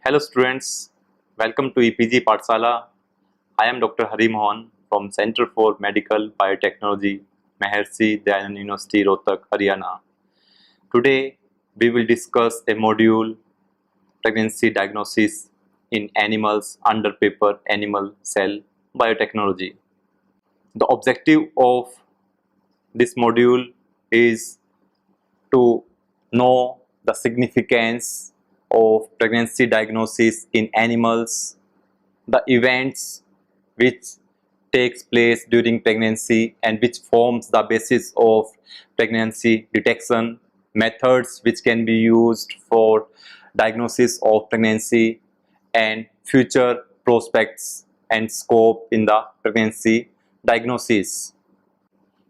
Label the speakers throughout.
Speaker 1: Hello students, welcome to EPG Pathshala. I am Dr. Hari Mohan from Center for Medical Biotechnology, Maharshi Dayanand University, Rohtak, Haryana. Today we will discuss a module, pregnancy diagnosis in animals under paper animal cell biotechnology. The objective of this module is to know the significance of pregnancy diagnosis in animals, the events which takes place during pregnancy and which forms the basis of pregnancy detection, methods which can be used for diagnosis of pregnancy, and future prospects and scope in the pregnancy diagnosis.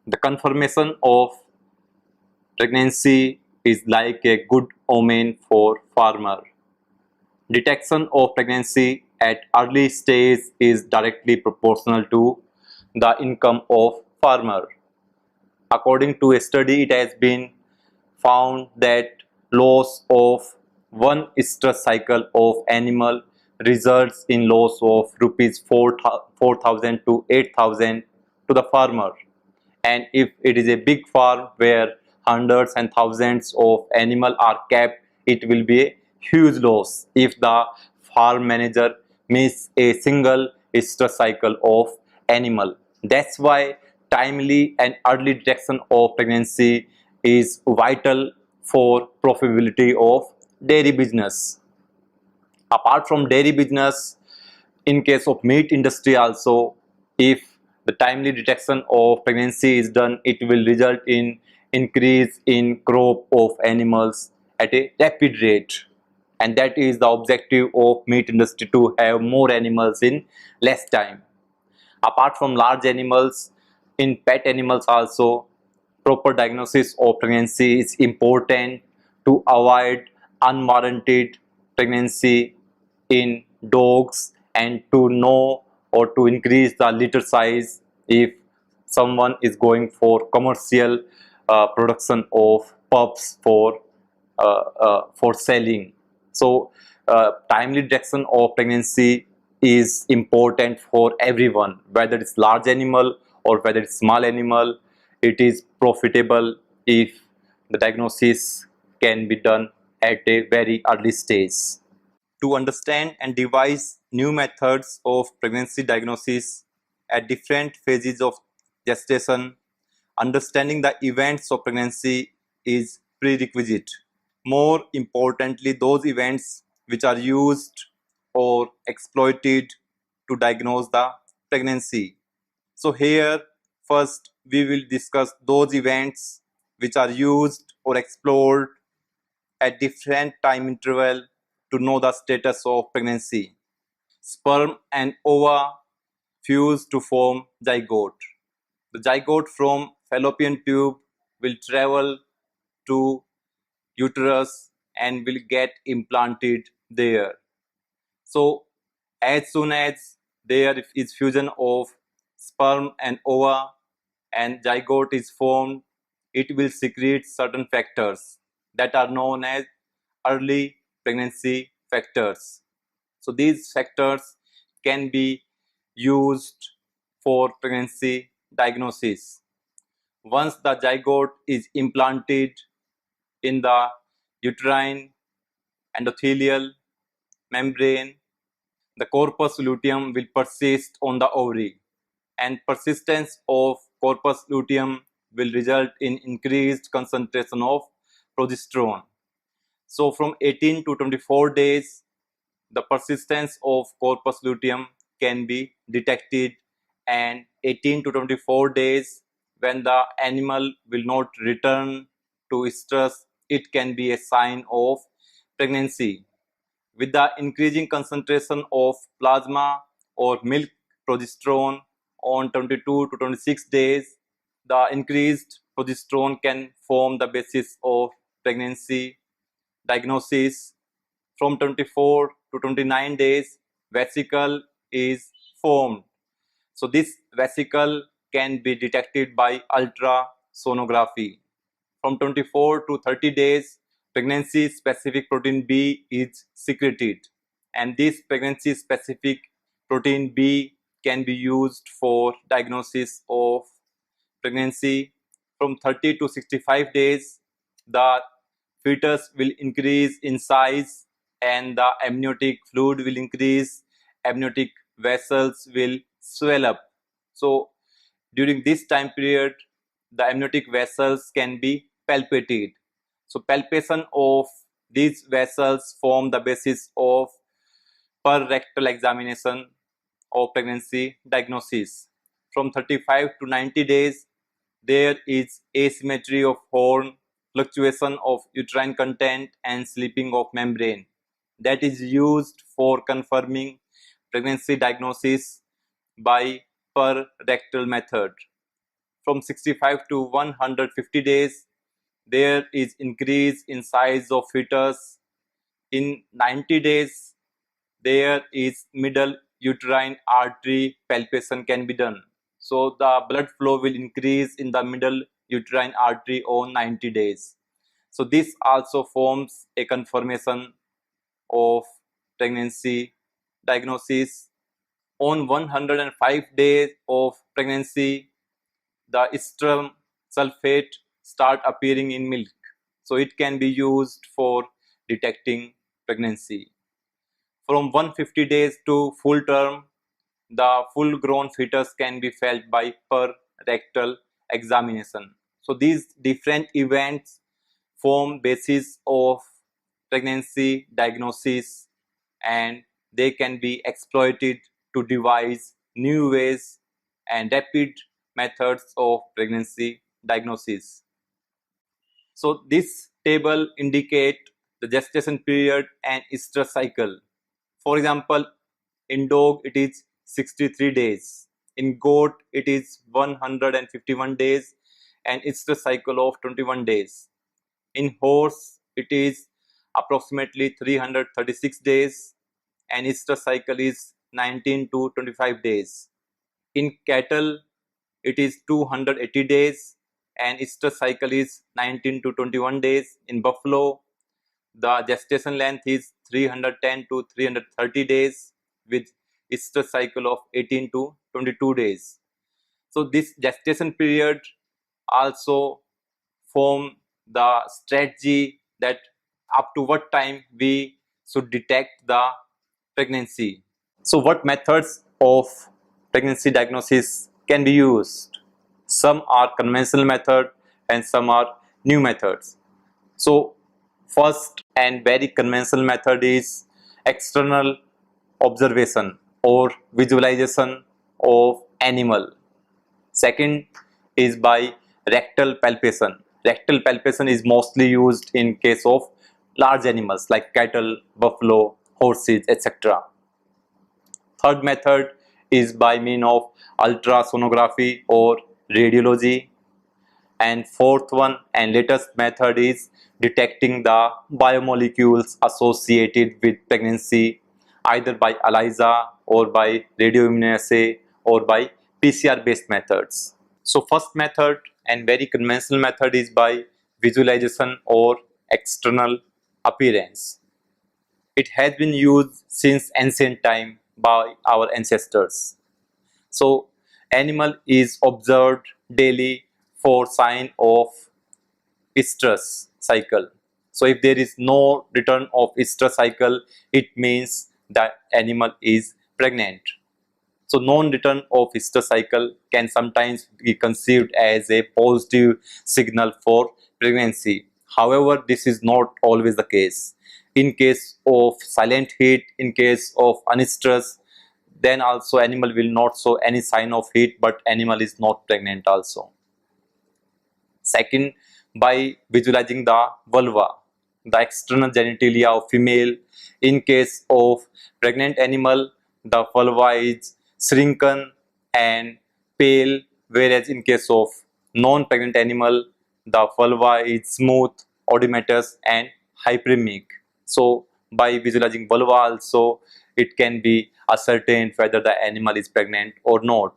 Speaker 1: The confirmation of pregnancy is like a good omen for farmer. Detection of pregnancy at early stage is directly proportional to the income of farmer. According to a study, it has been found that loss of one estrus cycle of animal results in loss of rupees 4,000 to 8,000 to the farmer. And if it is a big farm where hundreds and thousands of animals are kept, it will be a huge loss if the farm manager miss a single estrus cycle of animal. That's why timely and early detection of pregnancy is vital for profitability of dairy business. Apart from dairy business, in case of meat industry also, if the timely detection of pregnancy is done, it will result in increase in crop of animals at a rapid rate, and that is the objective of meat industry, to have more animals in less time. Apart from large animals, in pet animals also, proper diagnosis of pregnancy is important to avoid unwarranted pregnancy in dogs, and to know or to increase the litter size if someone is going for commercial production of pups for selling. So timely detection of pregnancy is important for everyone, whether it's large animal or whether it's small animal. It is profitable if the diagnosis can be done at a very early stage. To understand and devise new methods of pregnancy diagnosis at different phases of gestation, understanding the events of pregnancy is prerequisite. More importantly, those events which are used or exploited to diagnose the pregnancy. So here first we will discuss those events which are used or explored at different time interval to know the status of pregnancy. Sperm and ova fuse to form zygote. The zygote from fallopian tube will travel to uterus and will get implanted there. So as soon as there is fusion of sperm and ova and zygote is formed, it will secrete certain factors that are known as early pregnancy factors. So these factors can be used for pregnancy diagnosis. Once the zygote is implanted in the uterine endothelial membrane, the corpus luteum will persist on the ovary, and persistence of corpus luteum will result in increased concentration of progesterone. So from 18 to 24 days, the persistence of corpus luteum can be detected, and 18 to 24 days, when the animal will not return to estrus, it can be a sign of pregnancy. With the increasing concentration of plasma or milk progesterone on 22 to 26 days, the increased progesterone can form the basis of pregnancy diagnosis. From 24 to 29 days, vesicle is formed. So this vesicle can be detected by ultrasonography. From 24 to 30 days, pregnancy specific protein B is secreted, and this pregnancy specific protein B can be used for diagnosis of pregnancy. From 30 to 65 days, the fetus will increase in size and the amniotic fluid will increase, amniotic vessels will swell up. So during this time period, the amniotic vessels can be palpated. So palpation of these vessels form the basis of per rectal examination of pregnancy diagnosis. From 35 to 90 days, there is asymmetry of horn, fluctuation of uterine content, and slipping of membrane that is used for confirming pregnancy diagnosis by per rectal method. From 65 to 150 days, there is increase in size of fetus. In 90 days, there is middle uterine artery palpation can be done. So the blood flow will increase in the middle uterine artery on 90 days. So this also forms a confirmation of pregnancy diagnosis. On 105 days of pregnancy, the estrum sulfate start appearing in milk. So it can be used for detecting pregnancy. From 150 days to full term, the full grown fetus can be felt by per rectal examination. So these different events form basis of pregnancy diagnosis, and they can be exploited to devise new ways and rapid methods of pregnancy diagnosis. So this table indicate the gestation period and estrus cycle. For example, in dog it is 63 days, in goat it is 151 days and estrus cycle of 21 days. In horse it is approximately 336 days and estrus cycle is 19 to 25 days. In cattle it is 280 days and estrus cycle is 19 to 21 days. In buffalo, the gestation length is 310 to 330 days with estrus cycle of 18 to 22 days. So this gestation period also form the strategy that up to what time we should detect the pregnancy. So what methods of pregnancy diagnosis can be used? Some are conventional method and some are new methods. So first and very conventional method is external observation or visualization of animal. Second is by rectal palpation. Rectal palpation is mostly used in case of large animals like cattle, buffalo, horses, etc. Third method is by means of ultrasonography or radiology. And fourth one and latest method is detecting the biomolecules associated with pregnancy either by ELISA or by radioimmunoassay or by PCR based methods. So first method and very conventional method is by visualization or external appearance. It has been used since ancient time by our ancestors. So animal is observed daily for sign of estrus cycle. So if there is no return of estrus cycle, it means that animal is pregnant. So non-return of estrus cycle can sometimes be conceived as a positive signal for pregnancy. However, this is not always the case. In case of silent heat, in case of unestrus, then also animal will not show any sign of heat, but animal is not pregnant also. Second, by visualizing the vulva, the external genitalia of female. In case of pregnant animal, the vulva is shrunken and pale, whereas in case of non-pregnant animal, the vulva is smooth, oedematous and hyperemic. So by visualizing vulva also, it can be ascertained whether the animal is pregnant or not.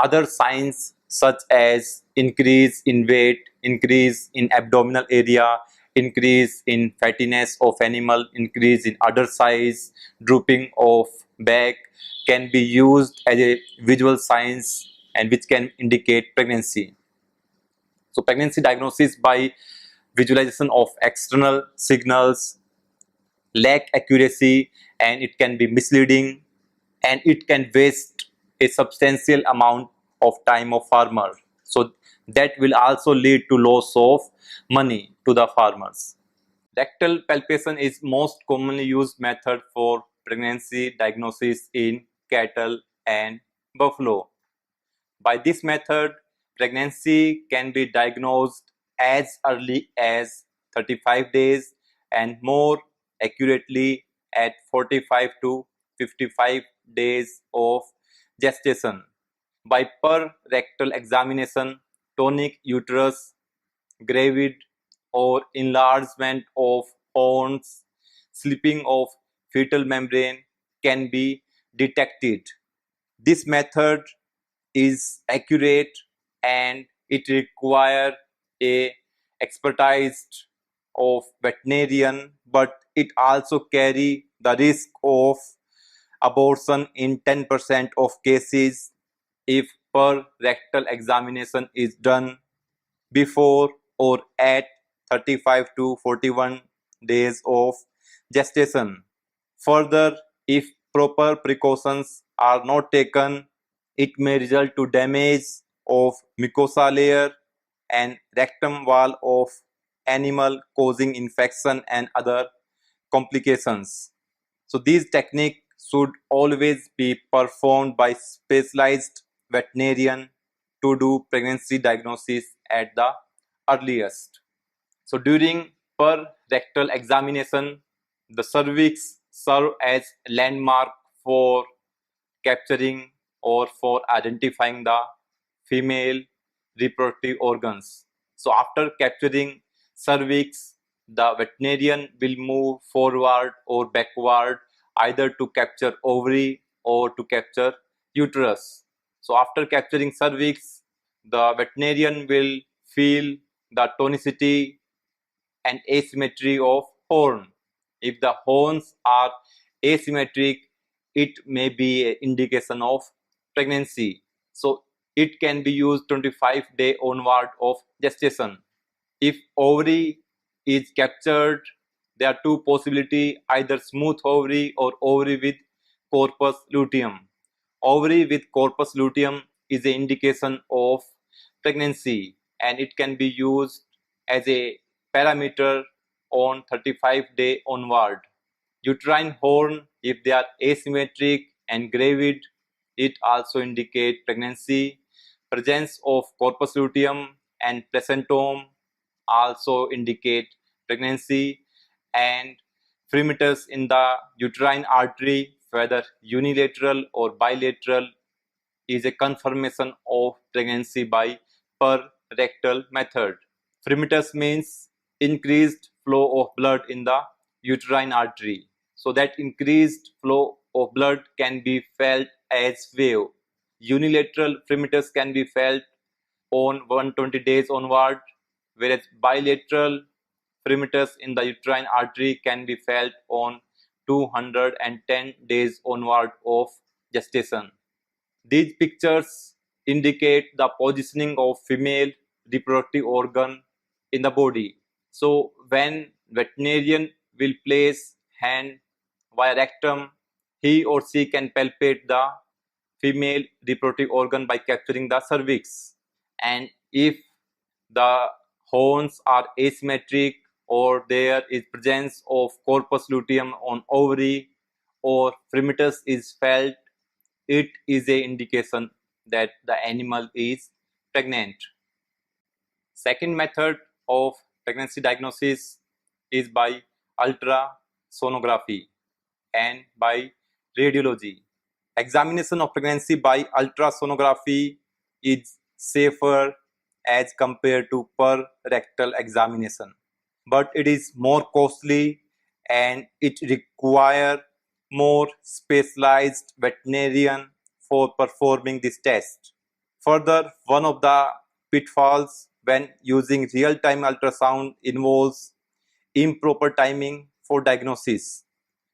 Speaker 1: Other signs such as increase in weight, increase in abdominal area, increase in fattiness of animal, increase in udder size, drooping of back, can be used as a visual signs and which can indicate pregnancy. So pregnancy diagnosis by visualization of external signals lack accuracy, and it can be misleading, and it can waste a substantial amount of time of farmer. So that will also lead to loss of money to the farmers. Rectal palpation is most commonly used method for pregnancy diagnosis in cattle and buffalo. By this method, pregnancy can be diagnosed as early as 35 days and more accurately at 45 to 55 days of gestation. By per rectal examination, tonic uterus, gravid or enlargement of horns, slipping of fetal membrane can be detected. This method is accurate and it requires a expertise of veterinarian, but it also carry the risk of abortion in 10% of cases if per rectal examination is done before or at 35 to 41 days of gestation. Further, if proper precautions are not taken, it may result to damage of mucosa layer and rectum wall of animal, causing infection and other complications. So these techniques should always be performed by specialized veterinarian to do pregnancy diagnosis at the earliest. So during per rectal examination, the cervix serve as landmark for capturing or for identifying the female reproductive organs. So after capturing cervix, the veterinarian will move forward or backward either to capture ovary or to capture uterus. So after capturing cervix, the veterinarian will feel the tonicity and asymmetry of horn. If the horns are asymmetric, it may be an indication of pregnancy. So it can be used 25-day onward of gestation. If ovary is captured, there are two possibilities, either smooth ovary or ovary with corpus luteum. Ovary with corpus luteum is an indication of pregnancy, and it can be used as a parameter on 35-day onward. Uterine horn, if they are asymmetric and gravid, it also indicates pregnancy. Presence of corpus luteum and placentum also indicate pregnancy, and fremitus in the uterine artery, whether unilateral or bilateral, is a confirmation of pregnancy by per rectal method. Fremitus means increased flow of blood in the uterine artery. So that increased flow of blood can be felt as wave. Unilateral fremitus can be felt on 120 days onward, whereas bilateral fremitus in the uterine artery can be felt on 210 days onward of gestation. These pictures indicate the positioning of female reproductive organ in the body. So when veterinarian will place hand via rectum, he or she can palpate the female reproductive organ by capturing the cervix. And if the horns are asymmetric or there is presence of corpus luteum on ovary or fremitus is felt, it is a indication that the animal is pregnant. Second method of pregnancy diagnosis is by ultrasonography and by radiology. Examination of pregnancy by ultrasonography is safer as compared to per rectal examination, but it is more costly and it requires more specialized veterinarian for performing this test. Further, one of the pitfalls when using real-time ultrasound involves improper timing for diagnosis,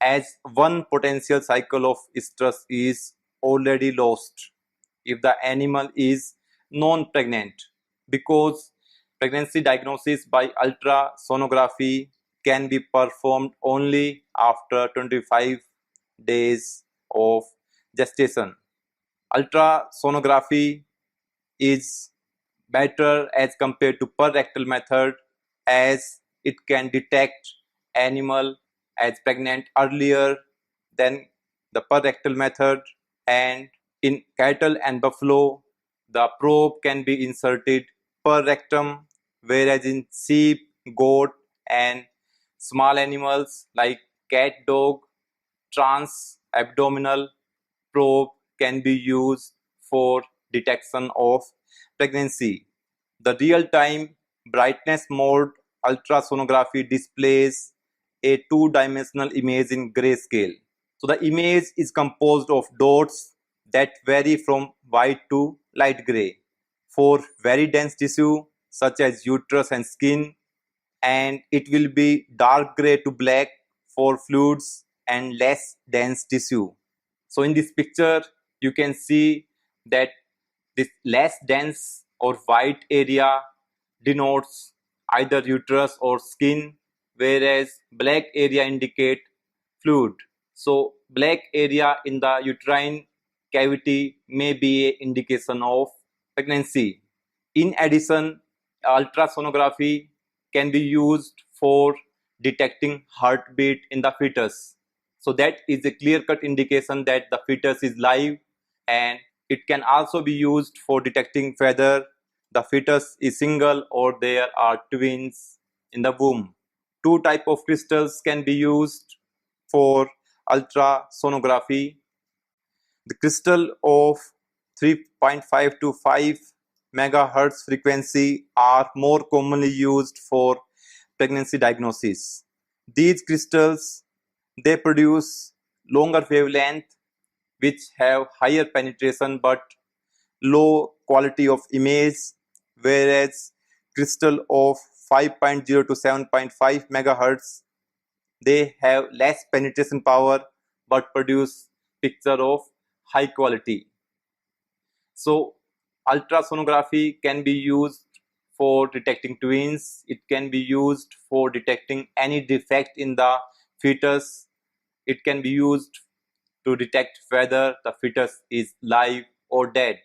Speaker 1: as one potential cycle of stress is already lost if the animal is non-pregnant, because pregnancy diagnosis by ultrasonography can be performed only after 25 days of gestation. Ultrasonography is better as compared to per rectal method, as it can detect animal as pregnant earlier than the per rectal method, and in cattle and buffalo the probe can be inserted per rectum, whereas in sheep, goat and small animals like cat, dog, trans abdominal probe can be used for detection of pregnancy. The real-time brightness mode ultrasonography displays a two-dimensional image in grayscale. So the image is composed of dots that vary from white to light gray for very dense tissue such as uterus and skin, and it will be dark gray to black for fluids and less dense tissue. So in this picture you can see that this less dense or white area denotes either uterus or skin, whereas black area indicate fluid. So black area in the uterine cavity may be an indication of pregnancy. In addition, ultrasonography can be used for detecting heartbeat in the fetus. So that is a clear-cut indication that the fetus is live, and it can also be used for detecting whether the fetus is single or there are twins in the womb. Two types of crystals can be used for ultrasonography. The crystal of 3.5 to 5 megahertz frequency are more commonly used for pregnancy diagnosis. These crystals, they produce longer wavelength which have higher penetration but low quality of image, whereas crystal of 5.0 to 7.5 megahertz, they have less penetration power but produce picture of high quality. So ultrasonography can be used for detecting twins. It can be used for detecting any defect in the fetus. It can be used to detect whether the fetus is live or dead.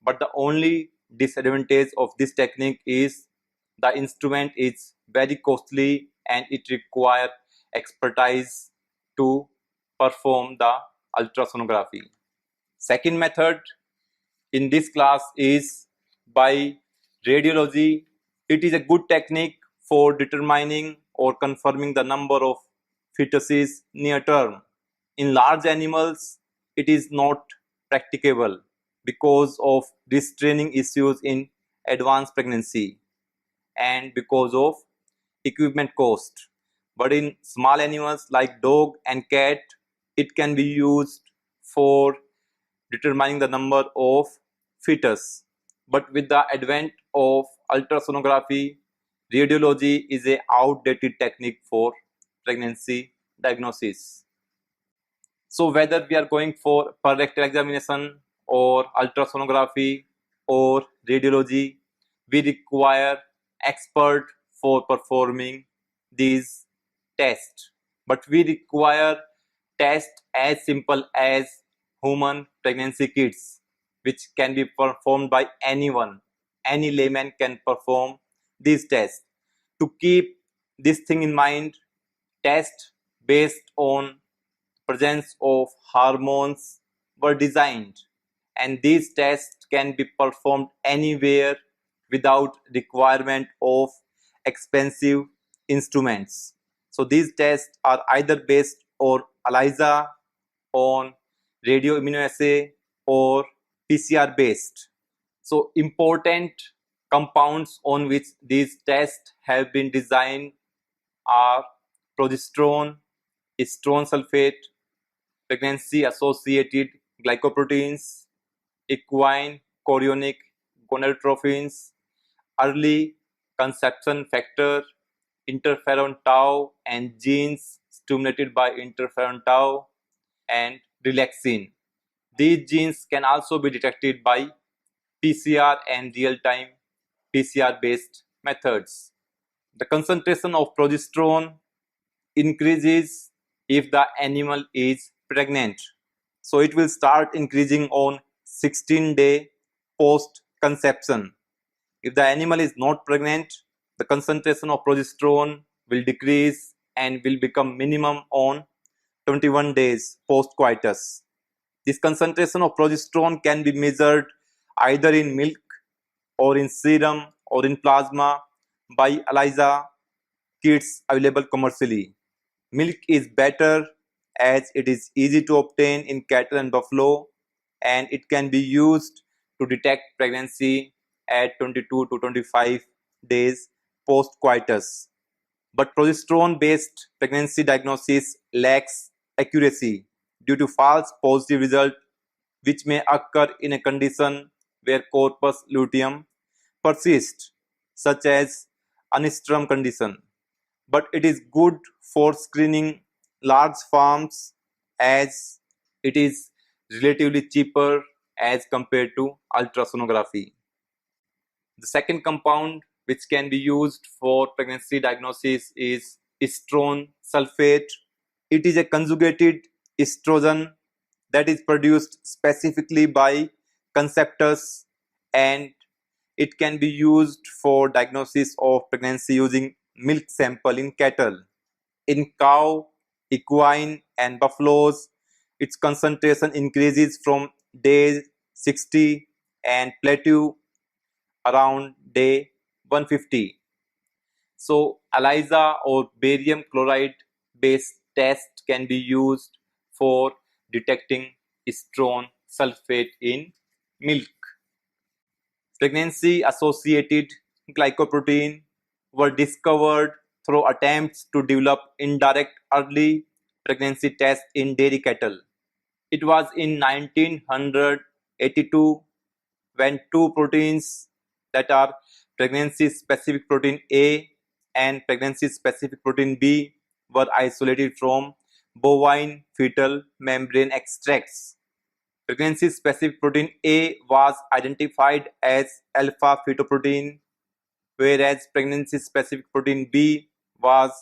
Speaker 1: But the only disadvantage of this technique is the instrument is very costly and it requires expertise to perform the ultrasonography. Second method in this class is by radiology. It is a good technique for determining or confirming the number of fetuses near term. In large animals, it is not practicable because of restraining issues in advanced pregnancy and because of equipment cost. But in small animals like dog and cat, it can be used for determining the number of fetus. But with the advent of ultrasonography, radiology is a outdated technique for pregnancy diagnosis. So whether we are going for per rectal examination or ultrasonography or radiology, we require expert for performing these tests. But we require tests as simple as human pregnancy kits, which can be performed by anyone. Any layman can perform these tests. To keep this thing in mind, tests based on presence of hormones were designed, and these tests can be performed anywhere without requirement of expensive instruments. So these tests are either based on ELISA, on radioimmunoassay or PCR based. So important compounds on which these tests have been designed are progesterone, estrone sulfate, pregnancy-associated glycoproteins, equine chorionic gonadotropins, early conception factor, interferon tau and genes stimulated by interferon tau and relaxin. These genes can also be detected by PCR and real-time PCR-based methods. The concentration of progesterone increases if the animal is pregnant. So it will start increasing on 16-day post-conception. If the animal is not pregnant, the concentration of progesterone will decrease and will become minimum on 21 days post-coitus. This concentration of progesterone can be measured either in milk or in serum or in plasma by ELISA kits available commercially. Milk is better as it is easy to obtain in cattle and buffalo, and it can be used to detect pregnancy at 22 to 25 days post coitus. But progesterone based pregnancy diagnosis lacks accuracy due to false positive result which may occur in a condition where corpus luteum persists, such as Anistrom condition. But it is good for screening large farms as it is relatively cheaper as compared to ultrasonography. The second compound which can be used for pregnancy diagnosis is estrone sulfate. It is a conjugated estrogen that is produced specifically by conceptus, and it can be used for diagnosis of pregnancy using milk sample in cattle. In cow, equine and buffaloes, its concentration increases from day 60 and plateau around day 150. So ELISA or barium chloride based test can be used for detecting estrone sulfate in milk. Pregnancy associated glycoprotein were discovered through attempts to develop indirect early pregnancy tests in dairy cattle. It was in 1982 when two proteins that are pregnancy specific protein A and pregnancy specific protein B were isolated from bovine fetal membrane extracts. Pregnancy specific protein A was identified as alpha fetoprotein, whereas pregnancy specific protein B was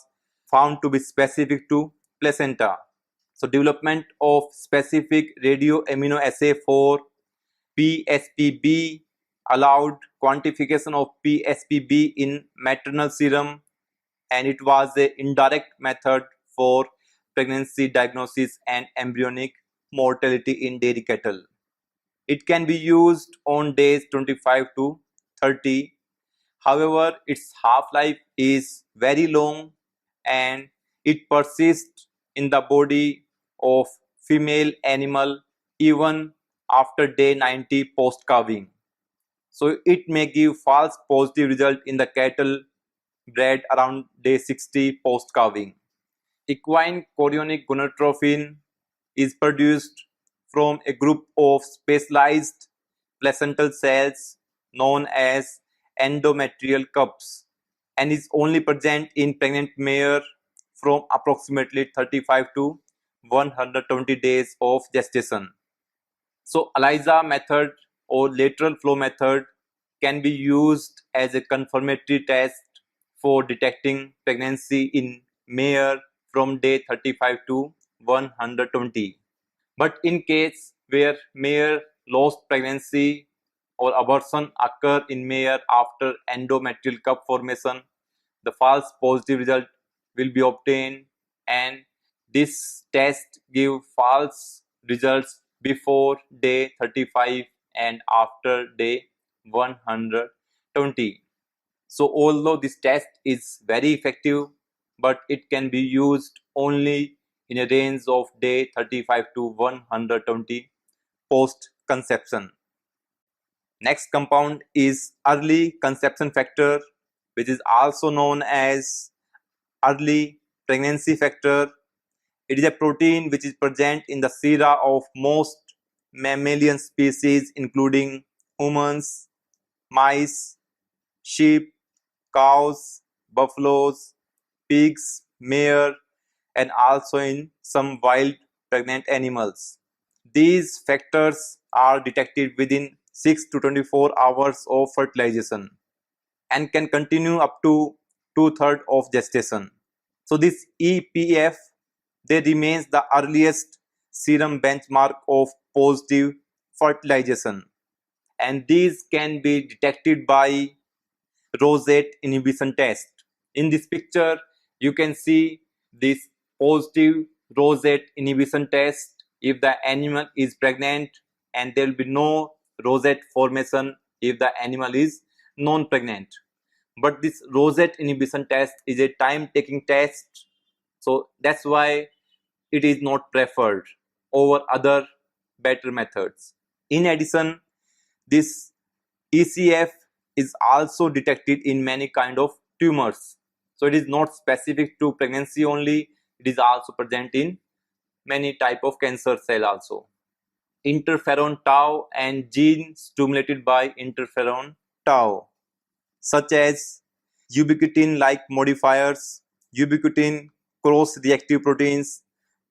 Speaker 1: found to be specific to placenta. So development of specific radio amino assay for PSPB allowed quantification of PSPB in maternal serum, and it was an indirect method for pregnancy diagnosis and embryonic mortality in dairy cattle. It can be used on days 25 to 30. However, its half-life is very long and it persists in the body of female animal even after day 90 post-calving. So it may give false positive result in the cattle bred around day 60 post-calving. Equine chorionic gonadotropin is produced from a group of specialized placental cells known as endometrial cups and is only present in pregnant mare from approximately 35 to 120 days of gestation. So ELISA method or lateral flow method can be used as a confirmatory test for detecting pregnancy in mare from day 35 to 120. But in case where mare lost pregnancy or abortion occur in mare after endometrial cup formation, the false positive result will be obtained, and this test give false results before day 35 and after day 120. So although this test is very effective, but it can be used only in a range of day 35 to 120 post conception. Next compound is early conception factor, which is also known as early pregnancy factor. It is a protein which is present in the sera of most mammalian species including humans, mice, sheep, cows, buffaloes, pigs, mare, and also in some wild pregnant animals. These factors are detected within 6 to 24 hours of fertilization and can continue up to two-thirds of gestation. So this EPF, they remains the earliest serum benchmark of positive fertilization, and these can be detected by rosette inhibition test. In this picture, you can see this positive rosette inhibition test if the animal is pregnant, and there will be no rosette formation if the animal is non-pregnant. But this rosette inhibition test is a time-taking test, so that's why it is not preferred over other better methods. In addition, this ECF is also detected in many kind of tumors. So it is not specific to pregnancy only, it is also present in many type of cancer cell also. Interferon tau and genes stimulated by interferon tau, such as ubiquitin like modifiers, ubiquitin cross-reactive proteins,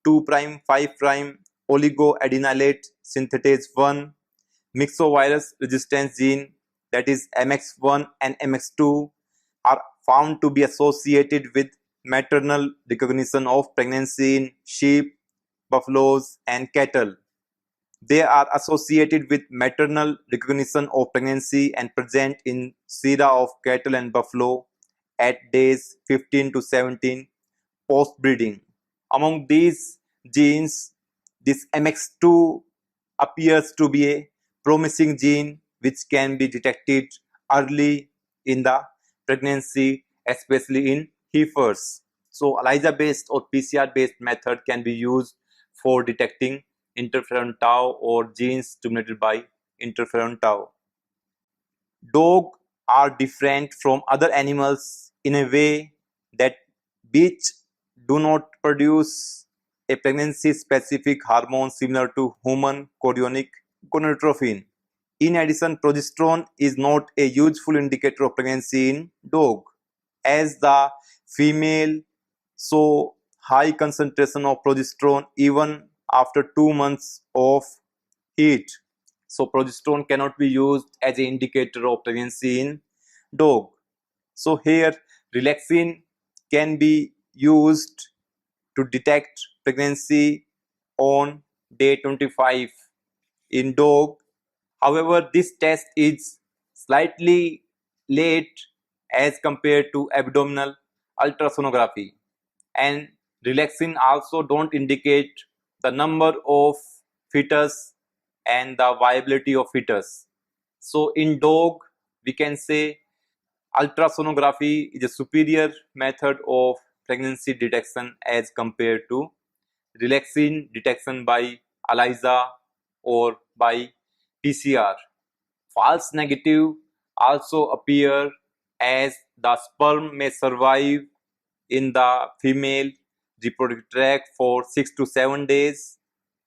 Speaker 1: 2', 5' oligoadenylate synthetase 1, myxovirus resistance gene, that is MX1 and MX2, are found to be associated with maternal recognition of pregnancy in sheep, buffaloes, and cattle. They are associated with maternal recognition of pregnancy and present in sera of cattle and buffalo at days 15 to 17 post-breeding. Among these genes, this MX2 appears to be a promising gene which can be detected early in the pregnancy, especially in heifers. So ELISA-based or PCR-based method can be used for detecting interferon tau or genes stimulated by interferon tau. Dogs are different from other animals in a way that which do not produce a pregnancy-specific hormone similar to human chorionic gonadotropin. In addition, progesterone is not a useful indicator of pregnancy in dog, as the female show high concentration of progesterone even after 2 months of heat. So progesterone cannot be used as an indicator of pregnancy in dog. So here relaxin can be used to detect pregnancy on day 25 in dog. However, this test is slightly late as compared to abdominal ultrasonography, and relaxin also don't indicate the number of fetus and the viability of fetus. So in dog, we can say ultrasonography is a superior method of pregnancy detection as compared to relaxin detection by ELISA or by PCR. False negative also appear as the sperm may survive in the female reproductive tract for 6 to 7 days,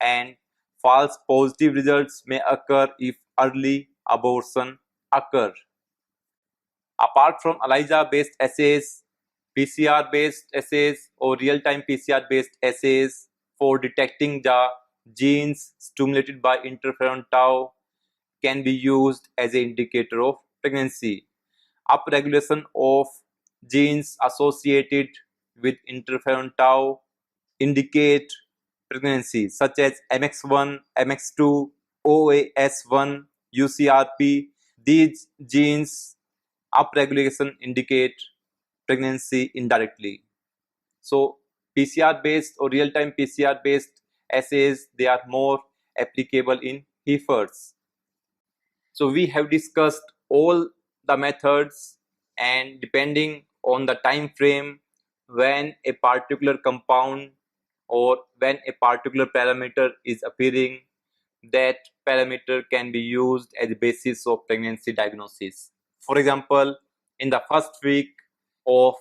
Speaker 1: and false positive results may occur if early abortion occur. Apart from ELISA based assays, PCR based assays or real-time PCR based assays for detecting the genes stimulated by interferon tau can be used as an indicator of pregnancy. Upregulation of genes associated with interferon tau indicate pregnancy, such as MX1, MX2, OAS1, UCRP. These genes upregulation indicate pregnancy indirectly. So PCR based or real-time PCR based assays, they are more applicable in heifers. So we have discussed all the methods, and depending on the time frame when a particular compound or when a particular parameter is appearing, that parameter can be used as a basis of pregnancy diagnosis. For example, in the first week of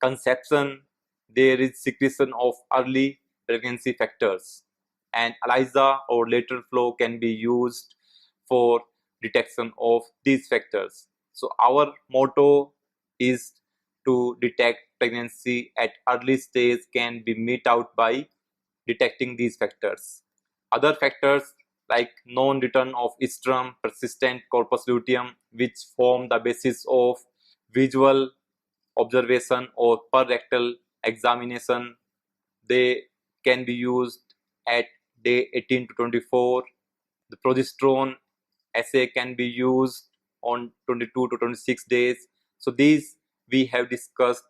Speaker 1: conception, there is secretion of early pregnancy factors, and ELISA or lateral flow can be used for detection of these factors. So our motto is to detect pregnancy at early stage can be met out by detecting these factors. Other factors like non-return of estrus, persistent corpus luteum, which form the basis of visual observation or per rectal examination, they can be used at day 18 to 24. The progesterone assay can be used on 22 to 26 days. So these we have discussed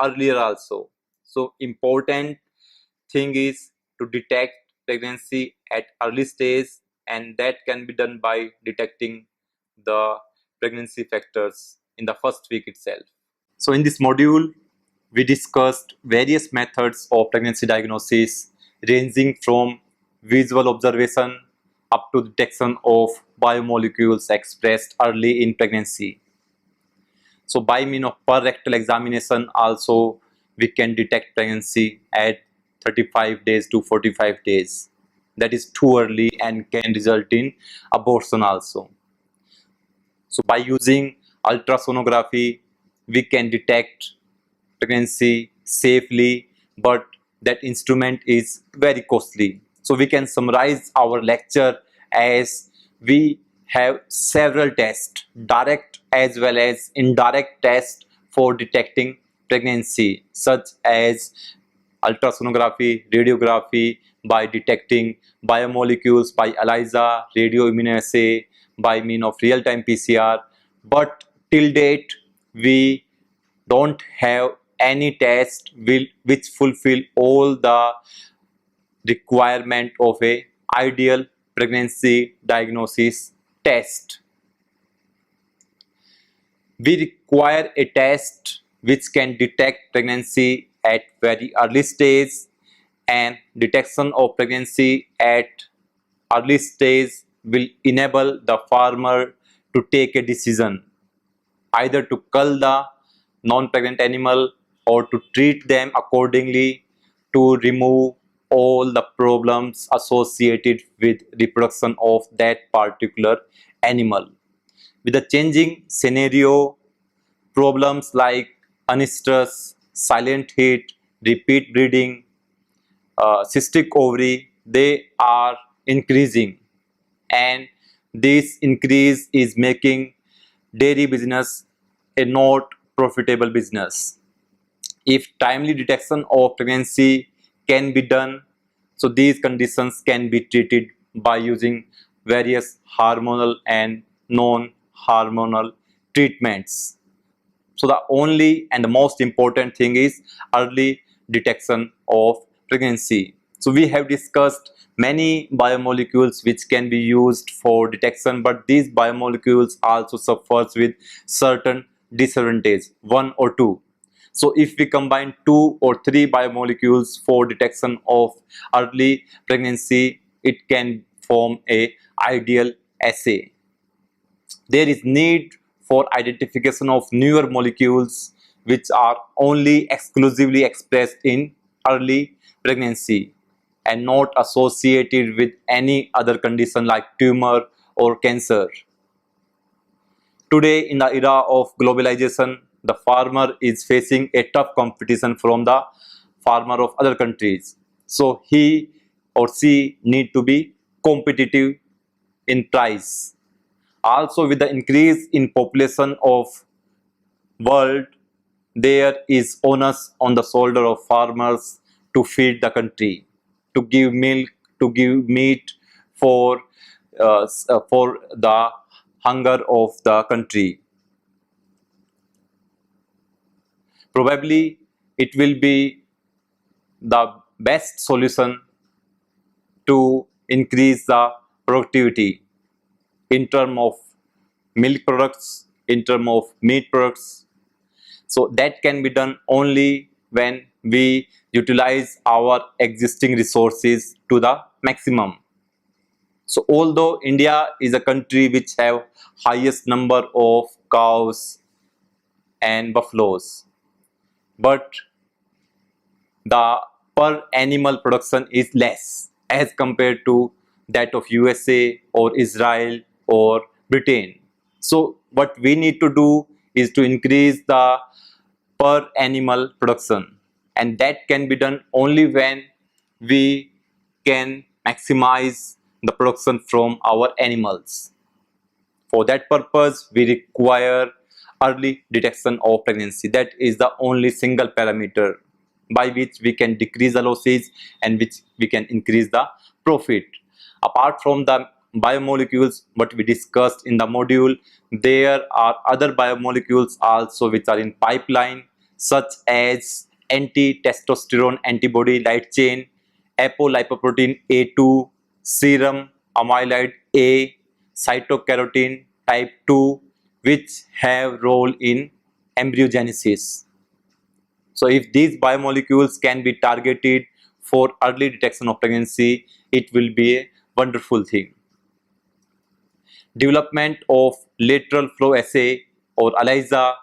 Speaker 1: earlier also. So important thing is to detect pregnancy at early stage, and that can be done by detecting the pregnancy factors in the first week itself. So in this module, we discussed various methods of pregnancy diagnosis ranging from visual observation up to detection of biomolecules expressed early in pregnancy. So by means of per rectal examination also we can detect pregnancy at 35 days to 45 days. That is too early and can result in abortion also. So by using ultrasonography we can detect pregnancy safely, but that instrument is very costly. So we can summarize our lecture as we have several tests, direct as well as indirect tests for detecting pregnancy, such as ultrasonography, radiography by detecting biomolecules by ELISA, radioimmunoassay by means of real-time PCR. But till date, we don't have any test which fulfill all the requirement of a ideal pregnancy diagnosis test. We require a test which can detect pregnancy at very early stage, and detection of pregnancy at early stage will enable the farmer to take a decision either to cull the non-pregnant animal or to treat them accordingly to remove all the problems associated with reproduction of that particular animal. With the changing scenario, problems like anestrus, silent heat, repeat breeding, cystic ovary, they are increasing, and this increase is making dairy business a not profitable business. If timely detection of pregnancy can be done, so these conditions can be treated by using various hormonal and non-hormonal treatments. So the only and the most important thing is early detection of pregnancy. So we have discussed many biomolecules which can be used for detection, but these biomolecules also suffers with certain disadvantages, one or two. So if we combine 2 or 3 biomolecules for detection of early pregnancy, it can form a ideal assay. There is need for identification of newer molecules which are only exclusively expressed in early pregnancy and not associated with any other condition like tumor or cancer. Today, in the era of globalization, the farmer is facing a tough competition from the farmer of other countries. So he or she need to be competitive in price. Also, with the increase in population of world, there is onus on the shoulder of farmers to feed the country, to give milk, to give meat for the hunger of the country. Probably it will be the best solution to increase the productivity in terms of milk products, in terms of meat products. So that can be done only when we utilize our existing resources to the maximum. So although India is a country which have highest number of cows and buffaloes, but the per animal production is less as compared to that of USA or Israel or Britain. So what we need to do is to increase the per animal production, and that can be done only when we can maximize the production from our animals. For that purpose, we require early detection of pregnancy. That is the only single parameter by which we can decrease the losses and which we can increase the profit. Apart from the biomolecules what we discussed in the module, there are other biomolecules also which are in pipeline, such as anti-testosterone antibody light chain, apolipoprotein A2, serum amyloid A, cytokeratin type 2, which have role in embryogenesis. So if these biomolecules can be targeted for early detection of pregnancy, it will be a wonderful thing. Development of lateral flow assay or ELISA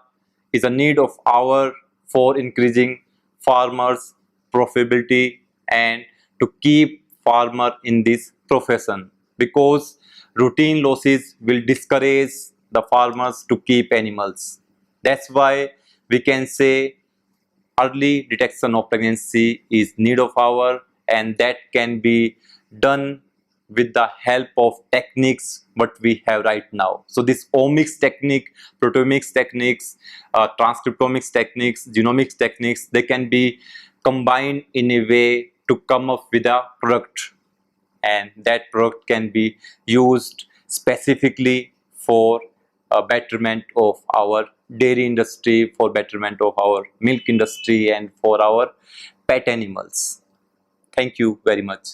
Speaker 1: is a need of hour for increasing farmers' profitability and to keep farmer in this profession, because routine losses will discourage the farmers to keep animals. That's why we can say early detection of pregnancy is need of hour, and that can be done with the help of techniques what we have right now. So this omics technique, proteomics techniques, transcriptomics techniques, genomics techniques, they can be combined in a way to come up with a product, and that product can be used specifically for betterment of our dairy industry, for betterment of our milk industry, and for our pet animals. Thank you very much.